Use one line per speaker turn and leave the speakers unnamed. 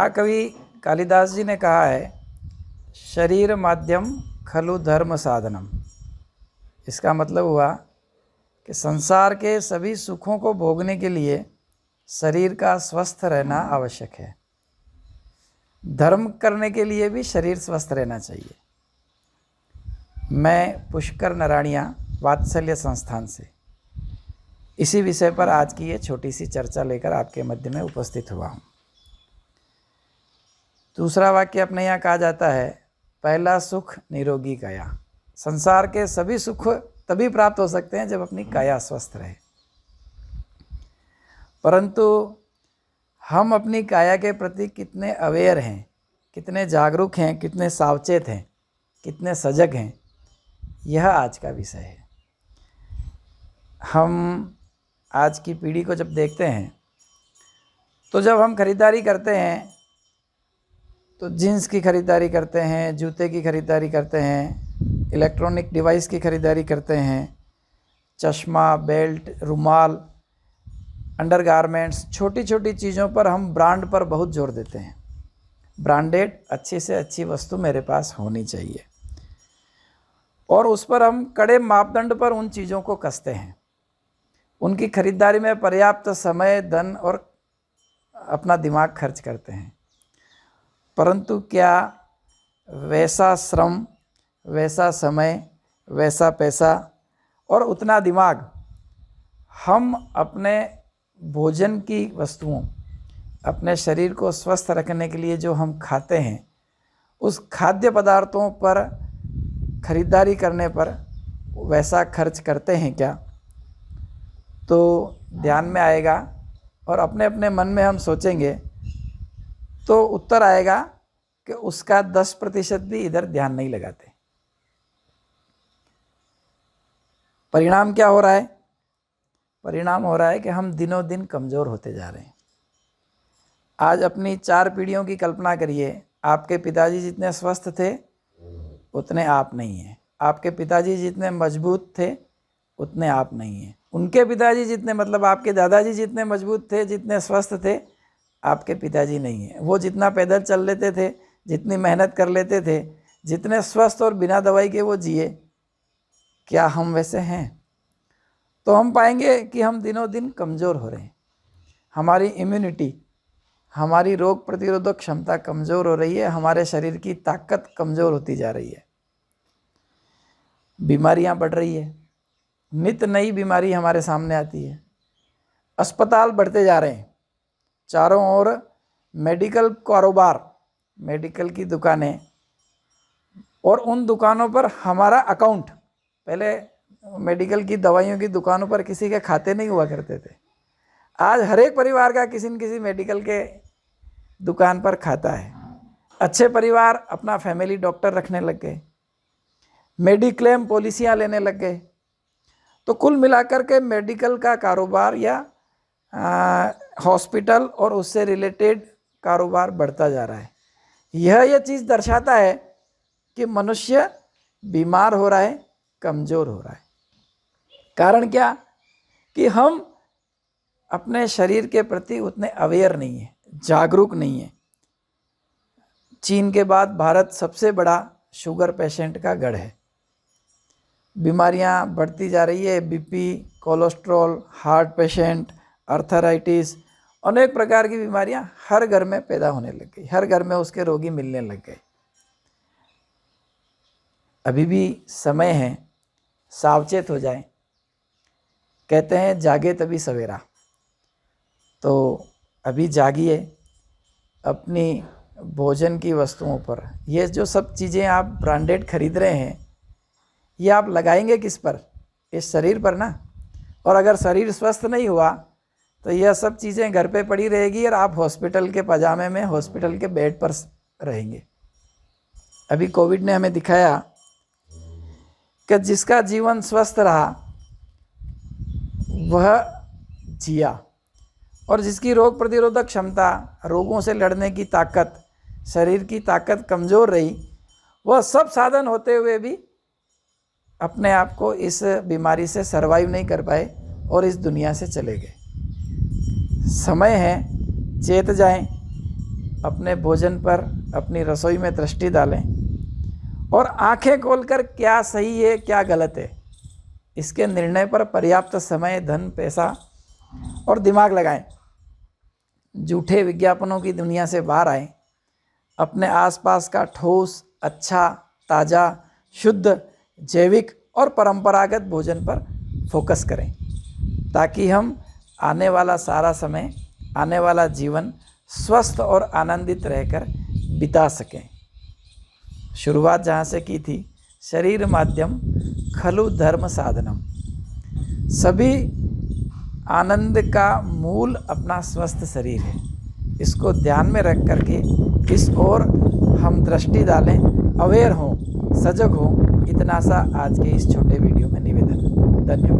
महाकवि कालिदास जी ने कहा है, शरीर माध्यम खलु धर्म साधनम। इसका मतलब हुआ कि संसार के सभी सुखों को भोगने के लिए शरीर का स्वस्थ रहना आवश्यक है। धर्म करने के लिए भी शरीर स्वस्थ रहना चाहिए। मैं पुष्कर नराणिया वात्सल्य संस्थान से इसी विषय पर आज की ये छोटी सी चर्चा लेकर आपके मध्य में उपस्थित हुआ हूँ। दूसरा वाक्य अपने यहाँ कहा जाता है, पहला सुख निरोगी काया। संसार के सभी सुख तभी प्राप्त हो सकते हैं जब अपनी काया स्वस्थ रहे। परंतु हम अपनी काया के प्रति कितने अवेयर हैं, कितने जागरूक हैं, कितने सावचेत हैं, कितने सजग हैं, यह आज का विषय है। हम आज की पीढ़ी को जब देखते हैं तो जब हम खरीदारी करते हैं तो जीन्स की खरीदारी करते हैं, जूते की खरीदारी करते हैं, इलेक्ट्रॉनिक डिवाइस की खरीदारी करते हैं, चश्मा, बेल्ट, रुमाल, अंडरगारमेंट्स, छोटी छोटी चीज़ों पर हम ब्रांड पर बहुत जोर देते हैं। ब्रांडेड अच्छी से अच्छी वस्तु मेरे पास होनी चाहिए और उस पर हम कड़े मापदंड पर उन चीज़ों को कसते हैं। उनकी खरीदारी में पर्याप्त समय, धन और अपना दिमाग खर्च करते हैं। परंतु क्या वैसा श्रम, वैसा समय, वैसा पैसा और उतना दिमाग हम अपने भोजन की वस्तुओं, अपने शरीर को स्वस्थ रखने के लिए जो हम खाते हैं, उस खाद्य पदार्थों पर खरीदारी करने पर वैसा खर्च करते हैं क्या? तो ध्यान में आएगा और अपने अपने मन में हम सोचेंगे तो उत्तर आएगा कि उसका 10% भी इधर ध्यान नहीं लगाते। परिणाम क्या हो रहा है? परिणाम हो रहा है कि हम दिनों दिन कमज़ोर होते जा रहे हैं। आज अपनी 4 पीढ़ियों की कल्पना करिए। आपके पिताजी जितने स्वस्थ थे उतने आप नहीं हैं। आपके पिताजी जितने मजबूत थे उतने आप नहीं हैं। उनके पिताजी जितने, मतलब आपके दादाजी जितने मजबूत थे, जितने स्वस्थ थे, आपके पिताजी नहीं हैं। वो जितना पैदल चल लेते थे, जितनी मेहनत कर लेते थे, जितने स्वस्थ और बिना दवाई के वो जिए, क्या हम वैसे हैं? तो हम पाएंगे कि हम दिनों दिन कमज़ोर हो रहे हैं। हमारी इम्यूनिटी, हमारी रोग प्रतिरोधक क्षमता कमज़ोर हो रही है। हमारे शरीर की ताकत कमज़ोर होती जा रही है। बीमारियां बढ़ रही है, नित नई बीमारी हमारे सामने आती है। अस्पताल बढ़ते जा रहे हैं, चारों ओर मेडिकल कारोबार, मेडिकल की दुकानें, और उन दुकानों पर हमारा अकाउंट। पहले मेडिकल की दवाइयों की दुकानों पर किसी के खाते नहीं हुआ करते थे। आज हर एक परिवार का किसी न किसी मेडिकल के दुकान पर खाता है। अच्छे परिवार अपना फैमिली डॉक्टर रखने लग गए, मेडिक्लेम पॉलिसियाँ लेने लग गए। तो कुल मिलाकर के मेडिकल का कारोबार या हॉस्पिटल और उससे रिलेटेड कारोबार बढ़ता जा रहा है। यह चीज़ दर्शाता है कि मनुष्य बीमार हो रहा है, कमज़ोर हो रहा है। कारण क्या? कि हम अपने शरीर के प्रति उतने अवेयर नहीं हैं, जागरूक नहीं हैं। चीन के बाद भारत सबसे बड़ा शुगर पेशेंट का गढ़ है। बीमारियां बढ़ती जा रही है। BP, cholesterol, heart patient, arthritis, अनेक प्रकार की बीमारियां हर घर में पैदा होने लग गई। हर घर में उसके रोगी मिलने लग गए। अभी भी समय है, सावचेत हो जाएं। कहते हैं जागे तभी सवेरा। तो अभी जागिए। अपनी भोजन की वस्तुओं पर ये जो सब चीज़ें आप ब्रांडेड खरीद रहे हैं, ये आप लगाएंगे किस पर? इस शरीर पर ना। और अगर शरीर स्वस्थ नहीं हुआ तो यह सब चीज़ें घर पे पड़ी रहेगी और आप हॉस्पिटल के पजामे में, हॉस्पिटल के बेड पर रहेंगे। अभी कोविड ने हमें दिखाया कि जिसका जीवन स्वस्थ रहा वह जिया, और जिसकी रोग प्रतिरोधक क्षमता, रोगों से लड़ने की ताकत, शरीर की ताकत कमज़ोर रही, वह सब साधन होते हुए भी अपने आप को इस बीमारी से सरवाइव नहीं कर पाए और इस दुनिया से चले गए। समय है, चेत जाएं। अपने भोजन पर, अपनी रसोई में दृष्टि डालें और आंखें खोलकर क्या सही है क्या गलत है इसके निर्णय पर पर्याप्त समय, धन, पैसा और दिमाग लगाएं। झूठे विज्ञापनों की दुनिया से बाहर आएं। अपने आसपास का ठोस, अच्छा, ताज़ा, शुद्ध, जैविक और परंपरागत भोजन पर फोकस करें ताकि हम आने वाला सारा समय, आने वाला जीवन स्वस्थ और आनंदित रहकर बिता सकें। शुरुआत जहाँ से की थी, शरीर माध्यम खलु धर्म साधनम। सभी आनंद का मूल अपना स्वस्थ शरीर है। इसको ध्यान में रख करके इस ओर हम दृष्टि डालें, अवेयर हों, सजग हों। इतना सा आज के इस छोटे वीडियो में निवेदन। धन्यवाद।